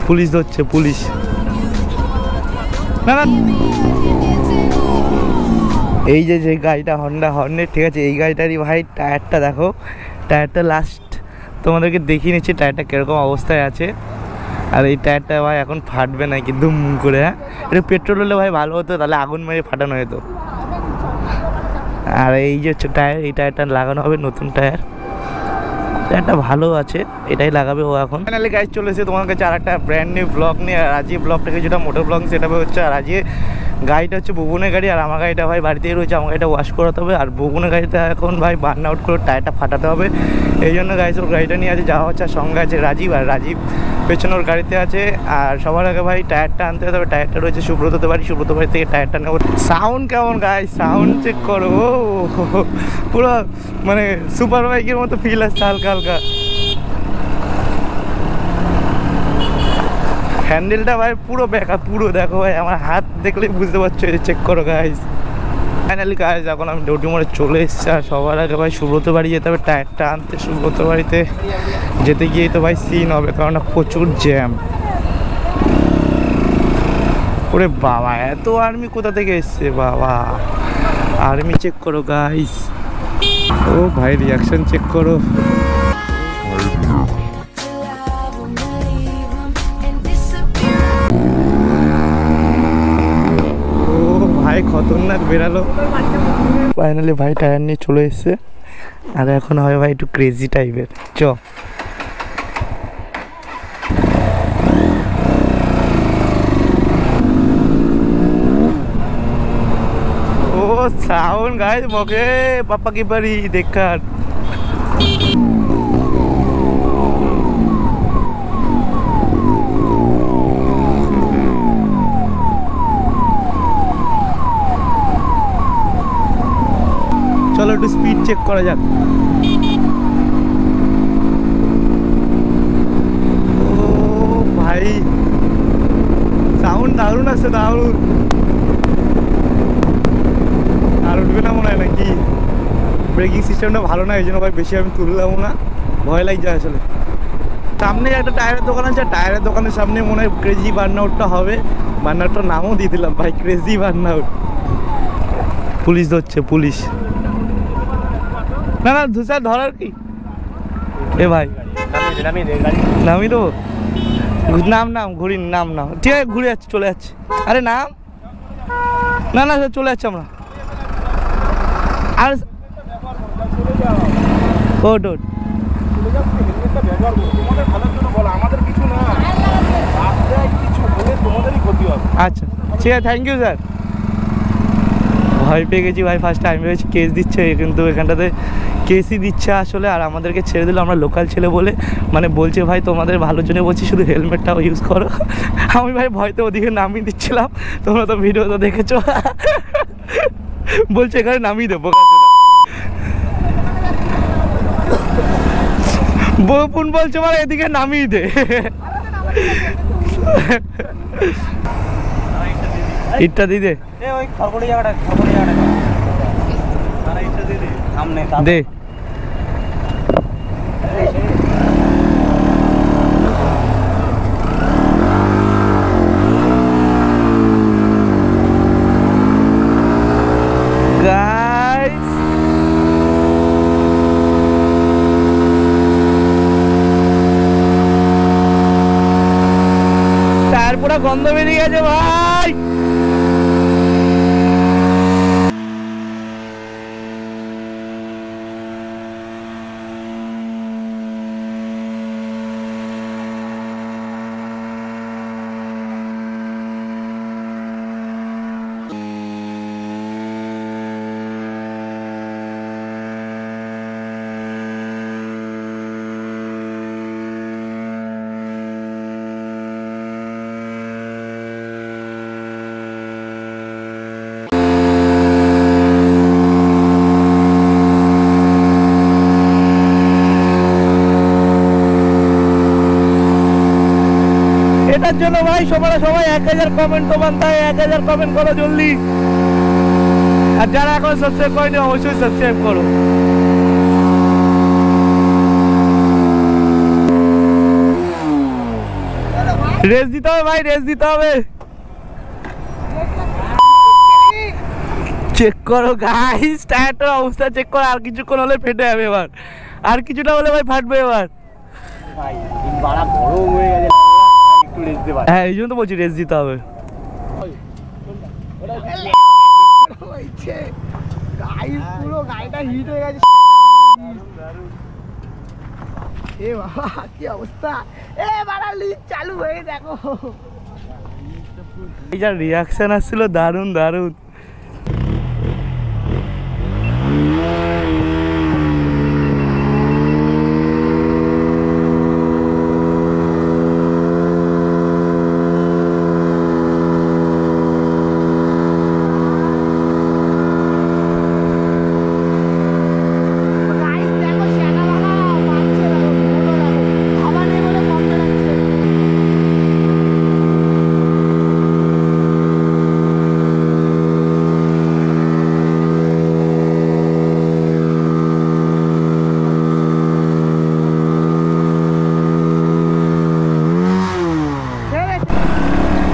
Police ধরছে, police. না না, এই যে গাড়িটা হন্ডা হর্নেট, ঠিক আছে, এই গাড়িটারই ভাই টায়ারটা দেখো, টায়ারটা লাস্ট তোমাদেরকে দেখিয়ে নিচ্ছি টায়ারটা কীরকম অবস্থায় আছে। আর এই টায়ারটা ভাই এখন ফাটবে না কিন্তু মুখ করে। হ্যাঁ, এটা পেট্রোল হলে ভাই ভালো হতো, তাহলে আগুন মেরে ফাটানো যেত। আর এই যে হচ্ছে টায়ার, এই টায়ারটা লাগানো হবে, নতুন টায়ার। টায়ারটা ভালো আছে, এটাই লাগাবে ও এখন। ফাইনালি গাইজ চলে এসেছে তোমার কাছে আর একটা ব্র্যান্ড নিউ ব্লগ নিয়ে। রাজি ব্লগটাকে যেটা মোটর ব্লগ, সেটা হচ্ছে আর আজকে গাড়িটা হচ্ছে বুবনের গাড়ি, আর আমার গাড়িটা ভাই বাড়িতেই রয়েছে। আমার গাড়িটা ওয়াশ করাতে হবে, আর বুবনের গাড়িটা এখন ভাই বার্ন আউট করে টায়ারটা ফাটাতে হবে। এই জন্য গাইজ ওর গাড়িটা নিয়ে আছে যাওয়া হচ্ছে। আর সঙ্গে আছে রাজীব, আর রাজীব পেছনে ওর গাড়িতে আছে। আর সবার আগে ভাই টায়ারটা আনতে হবে। টায়ারটা রয়েছে সুব্রত বাড়ি, সুব্রত বাড়ি থেকে টায়ারটা নেবো। সাউন্ড কেমন গাইজ, সাউন্ড চেক করো, পুরো মানে সুপার বাইকের মতো ফিল আসছে হালকা হালকা। হ্যান্ডেলটা ভাই পুরো বেকা, পুরো দেখো ভাই, আমার হাত দেখলেই বুঝতে পারছো, চেক করো গাইজ। ফাইনালি গাইজ এখন আমি ডৌটি মোড়ে চলে এসেছি। আর সবার আগে ভাই সুব্রত বাড়ি যেতে হবে টায়ারটা আনতে। সুব্রত বাড়িতে যেতে গিয়েই তো ভাই সিন হবে, কারণ প্রচুর জ্যাম। ওরে বাবা, এত আর্মি কোথা থেকে এসছে বাবা। আর্মি চেক করো গাইজ। ও ভাই রিয়াকশন চেক করো। ভাই খতরনাক বেরালো। ফাইনালি ভাই টায়ার নিয়ে চলে এসছে। আর এখন হয় ভাই একটু ক্রেজি টাইপের। চ ও সাউন্ড গাইজ, মকে পাপা কি বাড়ি দেখার। চলো একটু স্পিড চেক করা যাক। ও ভাই সাউন্ড দারুণ আছে, দারুণ। আর উঠবে না মনে হয় নাকি, ব্রেকিং সিস্টেমটা ভালো না, এই জন্য ভাই বেশি আমি তুললাম না, ভয় লাগছে আসলে। সামনে একটা টায়ারের দোকান আছে, টায়ারের দোকানের সামনে মনে হয় ক্রেজি বার্ন আউটটা হবে। বার্ন আউটটার নামও দিয়ে দিলাম ভাই, ক্রেজি বার্ন আউট। পুলিশ ধরছে, পুলিশ। না না ধুসা ধরার কি এ ভাই, নামি দেবো। নাম নাম ঘুরি, নাম নাম, ঠিক আছে ঘুরে যাচ্ছি, চলে যাচ্ছি। আরে নাম, না না চলে যাচ্ছি আমরা। আর ও ডোট আচ্ছা ঠিক আছে, থ্যাংক ইউ স্যার। ভয় পেয়ে গেছি ভাই, ফার্স্ট টাইম ভেবেছি কেস দিচ্ছে, কিন্তু এখানটাতে কেসই দিচ্ছে আসলে। আর আমাদেরকে ছেড়ে দিল, আমরা লোকাল ছেলে বলে। মানে বলছে ভাই তোমাদের ভালোর জন্য বলছি, শুধু হেলমেটটাও ইউজ করো। আমি ভাই ভয়তে ওদিকে নামিয়ে দিচ্ছিলাম, তোমরা তো ভিডিও তো দেখেছো। বলছে এখানে নামিয়ে দেবো, বপুন বলছে মানে এদিকে নামিয়ে দে। ইটটা দিয়ে দে, দে। টায়ার পুরো গন্ধ বেরিয়ে গেছে ভাই। এটার জন্য ভাই সবাই 1000 কমেন্ট তো বানতে হয়, 1000 কমেন্ট করো জলদি। আর যারা এখন সাবস্ক্রাইব করেনি অবশ্যই সাবস্ক্রাইব করো। রেস দিতে হবে ভাই, রেস দিতে হবে। চেক করো গাইস, টায়ারটার অবস্থা চেক করো। আর কিছুক্ষণ হলে ফেটে যাবে এবার, আর কিছুটা হলে ভাই ফাটবে এবার। ভাই বাড়া গরম হয়ে গেছে, একটু রেস দিতে পারে। হ্যাঁ এই জন্য তো বলছি রেস দিতে হবে। পুরো গাড়িটা হিট হয়ে গেছে। এ বাবা কি অবস্থা, এ বাড়া লিক চালু হয়ে দেখো। এই যা রিয়াকশন আসছিল দারুণ দারুণ।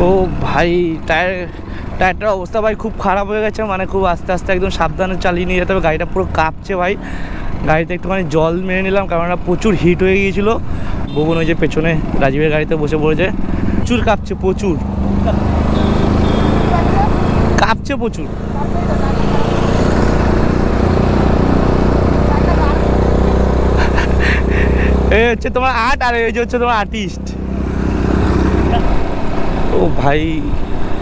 ও ভাই টায়ারটার অবস্থা ভাই খুব খারাপ হয়ে গেছে, মানে খুব আস্তে আস্তে একদম সাবধানে চালিয়ে নিয়ে যেতে হবে। গাড়িটা পুরো কাঁপছে ভাই। গাড়িতে একটুখানি জল মেরে নিলাম, কারণ প্রচুর হিট হয়ে গিয়েছিলো। বগুন ওই যে পেছনে রাজীবের গাড়িতে বসে পড়েছে, প্রচুর কাঁপছে, প্রচুর কাঁপছে প্রচুর। এই হচ্ছে তোমার 8 আর এই যে হচ্ছে তোমার আর্টিস্ট। ও ভাই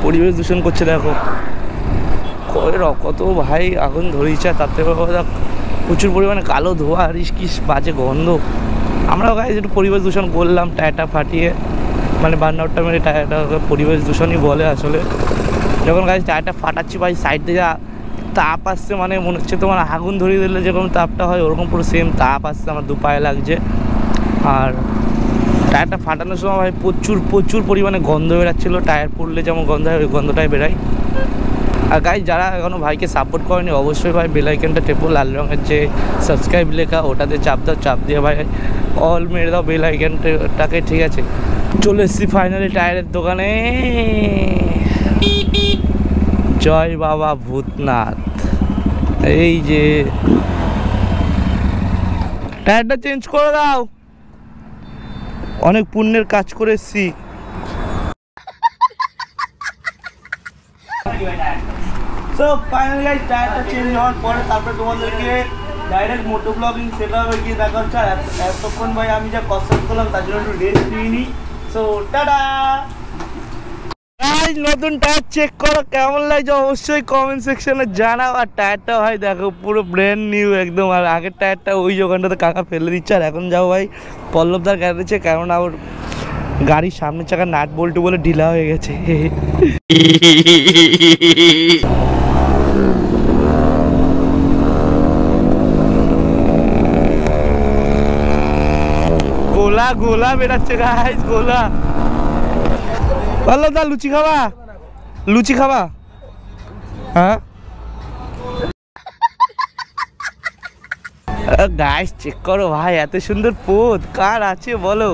পরিবেশ দূষণ করছে দেখো, কত ভাই আগুন ধরেছে। তার থেকে প্রচুর পরিমাণে কালো ধোঁয়া, রিস্কিস বাজে গন্ধ। আমরাও গাড়ি একটু পরিবেশ দূষণ করলাম, টায়ারটা ফাটিয়ে, মানে বার্ন আউটটা মেরে টায়ারটা পরিবেশ দূষণই বলে আসলে। যখন গাড়ি টায়ারটা ফাটাচ্ছি ভাই সাইড থেকে তাপ আসছে, মানে মনে হচ্ছে তোমার আগুন ধরিয়ে দিলে যেরকম তাপটা হয় ওরকম পুরো সেম তাপ আসছে, আমার দু পায়ে লাগছে। আর টায়ারটা ফাটানোর সময় ভাই প্রচুর পরিমাণে গন্ধ বেরাচ্ছিলো। টায়ার পুড়লে যেমন গন্ধ হয় ওই গন্ধটাই বেরায়। আর গাইস যারা এখনও ভাইকে সাপোর্ট করেনি অবশ্যই ভাই বেল আইকনটা টেপো, লাল রঙের যে সাবস্ক্রাইব লেখা ওটাতে চাপ দাও, চাপ দিয়ে ভাই অল মেরে দাও বেল আইকনটাকে, ঠিক আছে। চলে এসেছি ফাইনালি টায়ারের দোকানে। জয় বাবা ভূতনাথ। এই যে টায়ারটা চেঞ্জ করে দাও, অনেক পুণ্যের কাজ করে এসছি। সো ফাইনালি গাইস টায়ারটা চেঞ্জ হওয়ার পরে তারপরে তোমাদেরকে ডাইরেক্ট মোটো ব্লগিং সেটআপে গিয়ে দেখা হচ্ছে। আর এতক্ষণ ভাই আমি যা কসরত করলাম তার জন্য একটু রেস্ট নিয়ে নিই। সো টাটা গাইস, নতুন টায়ার চেক করো, কেমন লাগছে অবশ্যই কমেন্ট সেকশনে জানাও। আর টায়ারটা ভাই দেখো পুরো ব্র্যান্ড নিউ একদম। আর আগের টায়ারটা ওই দোকানটাতে কাকা ফেলে দিচ্ছে। আর এখন যাও ভাই পল্লবদার গ্যারেজে, কেননা ওর গাড়ির সামনের চাকা নাট বল্টু বলে ঢিলা হয়ে গেছে। গোলা গোলা বেরাচ্ছে গাইস, গোলা। পল্লবদা লুচি খাবা, লুচি খাবা? হ্যাঁ গাইস চেক করো ভাই, এত সুন্দর পোত কার আছে বলো।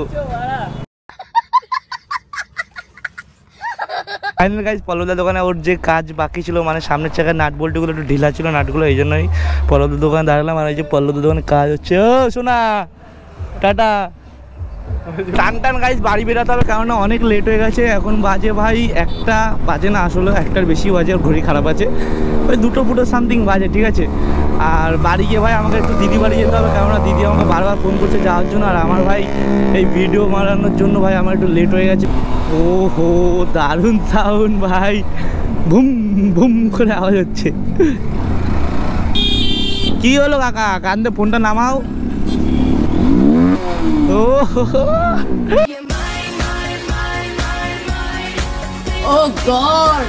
ফাইনাল গাইস পল্লবদার দোকানে ওর যে কাজ বাকি ছিল, মানে সামনের চাকার নাট বল্টুগুলো একটু ঢিলা ছিল নাটগুলো, এই জন্যই পল্লবদার দোকানে দাঁড়ালাম। আর এই যে পল্লবদার দোকানে কাজ হচ্ছে। ও শোনা টাটা, টান গাইস বাড়ি বেরোতে হবে, কেননা অনেক লেট হয়ে গেছে। এখন বাজে ভাই 1টা বাজে না, আসলে 1টার বেশি বাজে, ওর ঘড়ি খারাপ আছে, ওই 2টো ফুটো সামথিং বাজে, ঠিক আছে। আর বাড়ি গিয়ে ভাই আমাকে একটু দিদি বাড়ি যেতে হবে, কেননা দিদি আমাকে বারবার ফোন করছে যাওয়ার জন্য। আর আমার ভাই এই ভিডিও বানানোর জন্য ভাই আমার একটু লেট হয়ে গেছে। ও হো দারুণ সাউন্ড ভাই, ভুম ভুম করে আওয়াজ হচ্ছে। কি হলো কাকা, কান্দে ফোনটা নামাও। ও गॉड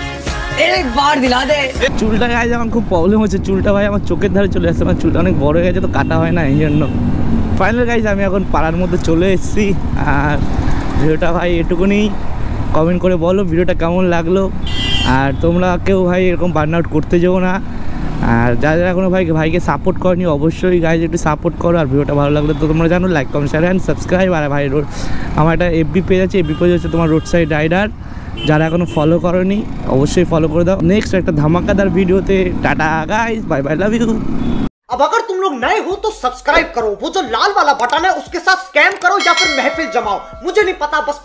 एक बार दिला दे। চুলটা গায়ে আমার খুব প্রবলেম হচ্ছে, চুলটা ভাই আমার চোখের ধারে চলে আসছে, আমার চুলটা অনেক বড় হয়ে গেছে তো কাটা হয় না, এই জন্য। ফাইনাল গাইজ আমি এখন পাড়ার মধ্যে চলে এসেছি। আর ভিডিওটা ভাই এটুকুনি, কমেন্ট করে বলো ভিডিওটা কেমন লাগলো। আর তোমরা কেউ ভাই এরকম বার্ন আউট করতে যাও না, আর যারা যারা এখনো ভাইকে সাপোর্ট করনি অবশ্যই গাইজ একটু সাপোর্ট করো। আর ভিডিওটা ভালো লাগলে তো তোমরা জানো like comment share and subscribe. আর ভাই আমার একটা এফবি পেজ আছে, এফবি পেজ হচ্ছে তোমার রোড সাইড রাইডার, যারা এখনো ফলো করোনি অবশ্যই ফলো করে দাও। নেক্সট একটা ধামাকাদার ভিডিওতে, tata guys, bye bye, love you. अब अगर तुम लोग नए हो तो सब्सक्राइब करो, वो जो लाल वाला बटन है उसके साथ स्कैम करो या फिर महफिल जमाओ, मुझे नहीं पता, बस